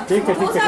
ठीक है पूजा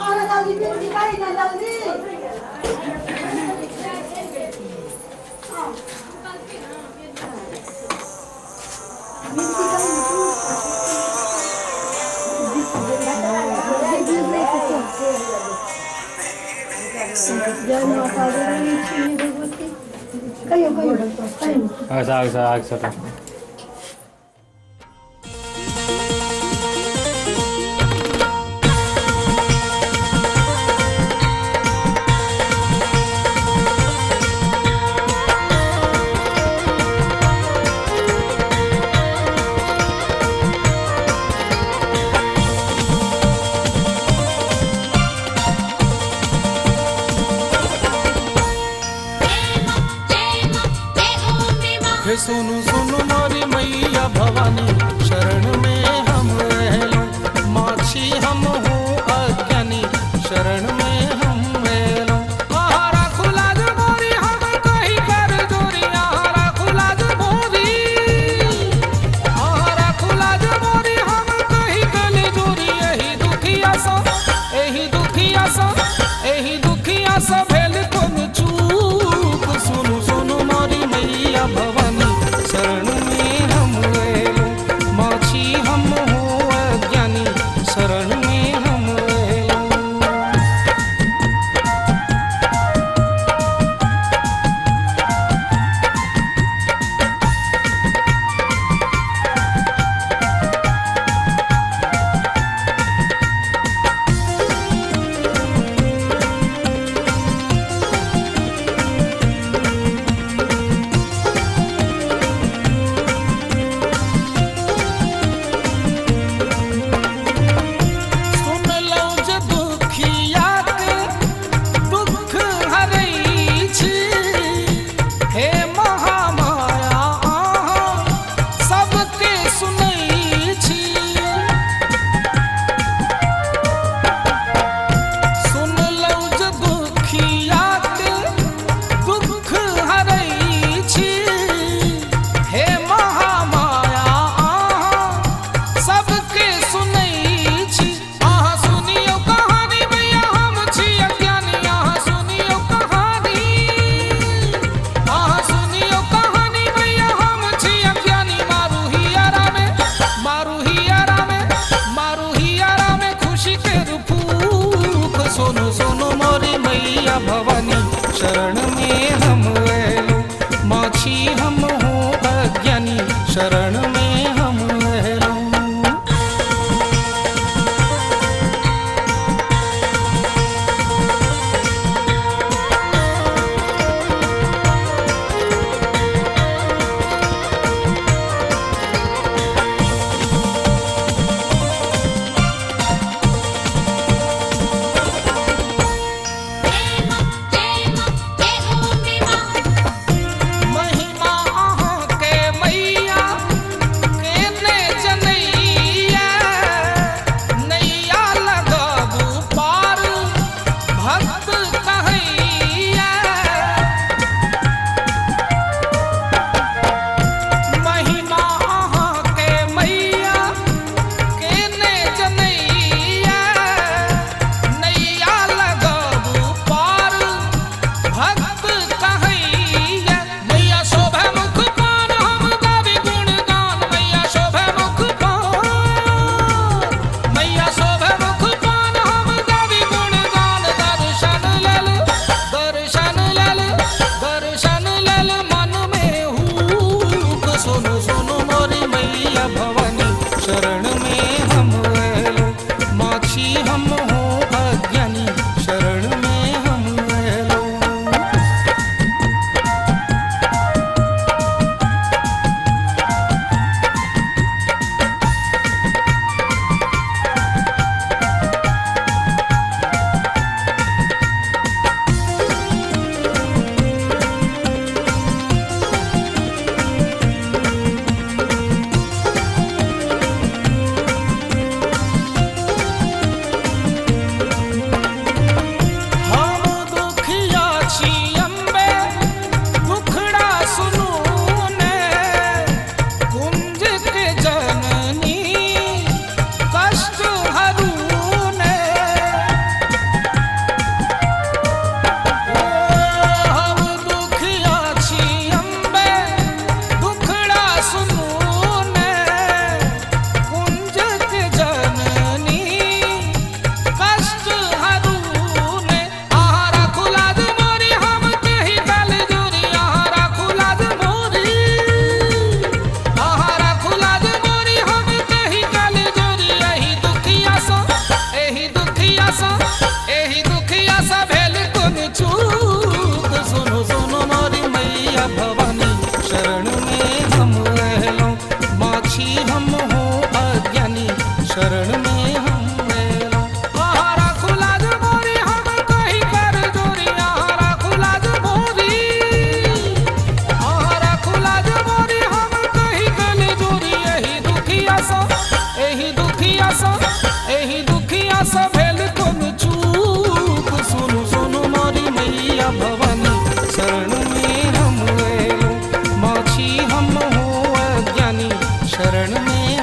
और जल्दी फिर दिखाई ना जल्दी सुनु सुनु मोरी मैया भवानी शरण में हम रहलो माछी हम हो अज्ञानी शरण में हम रहलो आहारा खुलाद मोरी हम कहीं कर जोरी आहारा खुलाद मोरी हम कहीं गले जोरी यही दुखिया सा भेल तुम चूक सुनु सुनु मोरी मैया भवानी शरण में हम रहलो माछी हम हो अज्ञानी शरण में में हम एलो, माछी हम हो अज्ञानी शरण में हम एलो। आहारा खुलाज मोरी हम कहीं कर जोरी, आहारा खुलाज मोरी, आहारा खुलाज मोरी हम कहीं कर जोरी। यही दुखिया सा, यही दुखिया सा, यही दुखिया सा भेल तुम चूक। सुनु सुनु मोरी मैया भवानी शरण में हम एलो, माछी हम हो अज्ञानी शरण में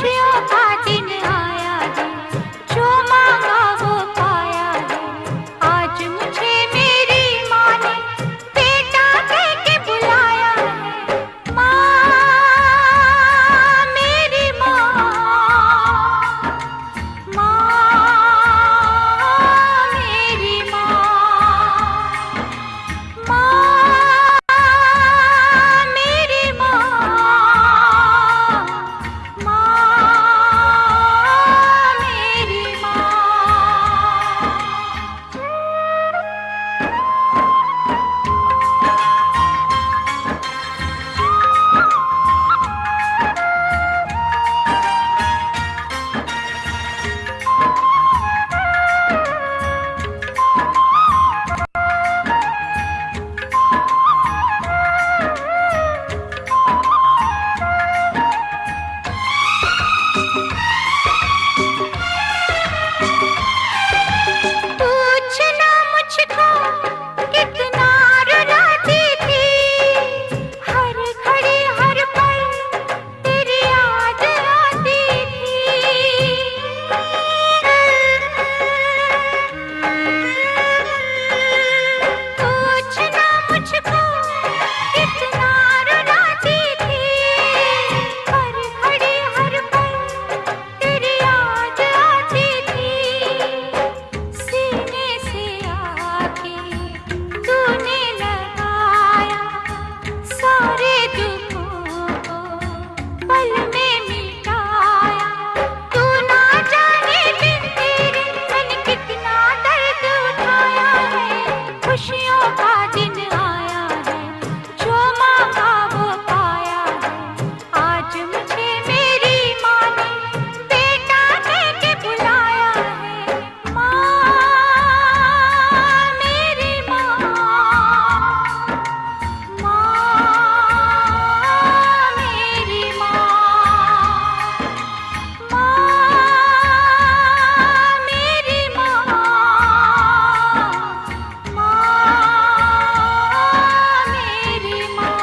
खुशियों का दिन आया है, जो मांगा वो पाया है। आज मुझे मेरी माँ ने बेटा कह के बुलाया है। माँ, मेरी माँ, माँ, मेरी माँ, माँ, मेरी माँ, माँ, मेरी माँ। पूछना मुझको कितना रुलाती थी, हर घड़ी हर पल तेरी याद आती थी। पूछना मुझको कितना रुलाती थी, हर घड़ी हर पल तेरी याद आती थी। सीने से आके तूने लगाया सारे दुखों को पल में मिटाया। तू ना जाने बिन तेरे मैंने कितना दर्द उठाया है। खुशियों का दिन आया है, जो मांगा वो पाया है। आज मुझे मेरी माँ ने बेटा कह के बुलाया है। माँ, मेरी माँ, माँ, मेरी माँ, माँ, मेरी माँ, माँ, मेरी माँ।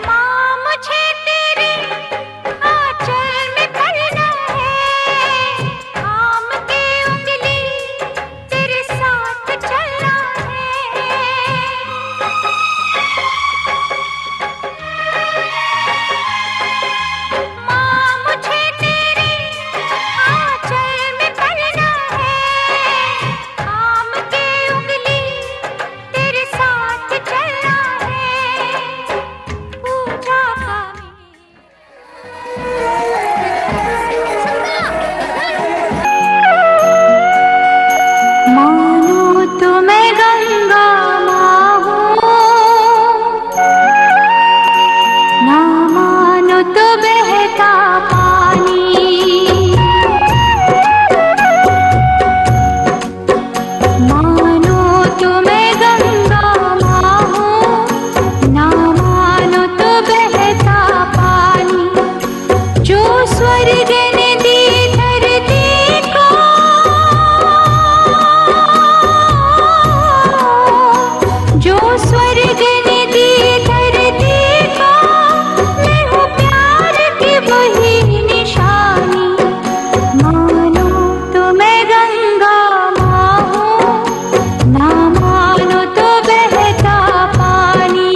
माँ, मुझे तेरे आंचल में पलना है, थाम के उंगली तेरे साथ चलना है। माँ, मुझे तेरे आंचल में पलना है, थाम के उंगली तेरे साथ चलना है। पूजा का मानो तो मैं गंगा माँ हूँ, ना मानो तो बहता पानी। मानो तो मैं गंगा माँ हूँ, ना मानो तो बहता पानी। जो स्वर्ग ने दी धरती को, जो स्वर्ग ने दी धरती को, मैं हूँ प्यार की वही निशानी। मानो तो मैं गंगा माँ हूँ, ना मानो तो बहता पानी।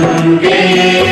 गंगे